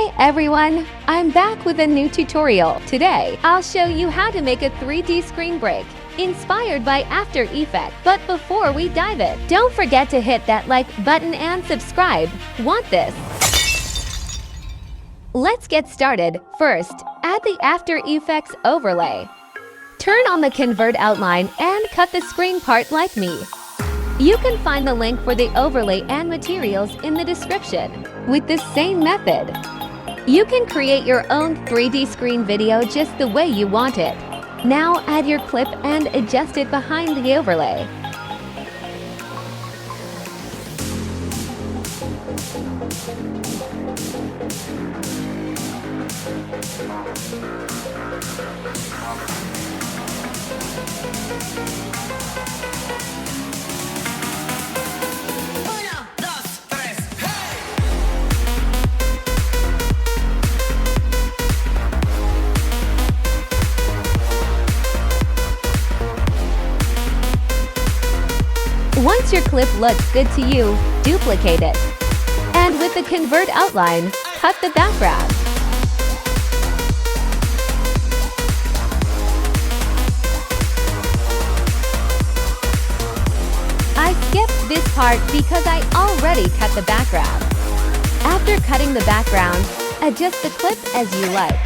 Hey everyone! I'm back with a new tutorial. Today, I'll show you how to make a 3D screen break inspired by After Effects. But before we dive in, don't forget to hit that like button and subscribe. Want this? Let's get started. First, add the After Effects overlay. Turn on the Convert outline and cut the screen part like me. You can find the link for the overlay and materials in the description. With the same method, you can create your own 3D screen video just the way you want it. Now add your clip and adjust it behind the overlay. Once your clip looks good to you, duplicate it. And with the Convert outline, cut the background. I skipped this part because I already cut the background. After cutting the background, adjust the clip as you like.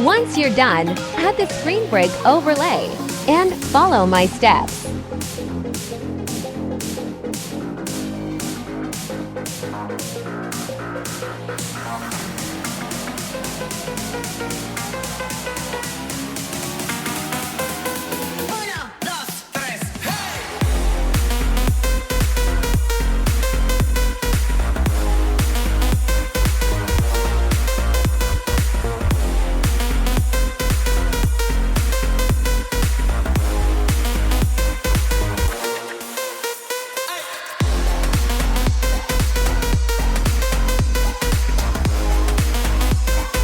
Once you're done, add the screen break overlay and follow my steps.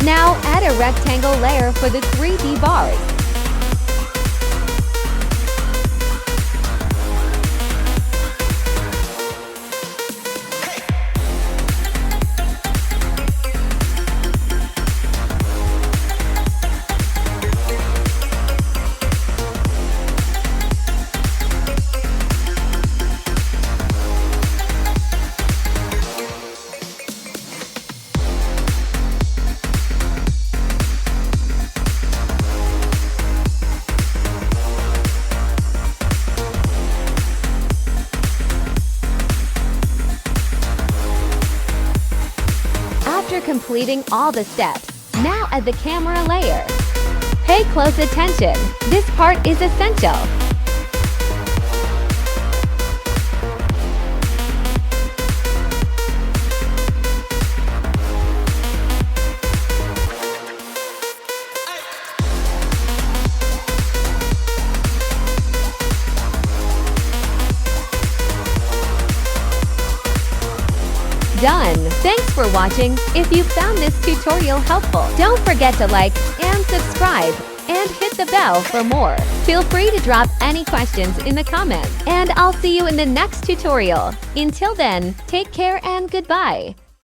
Now add a rectangle layer for the 3D bars. After completing all the steps, now add the camera layer. Pay close attention, this part is essential. Done! Thanks for watching. If you found this tutorial helpful, don't forget to like and subscribe and hit the bell for more. Feel free to drop any questions in the comments, and I'll see you in the next tutorial. Until then, take care and goodbye.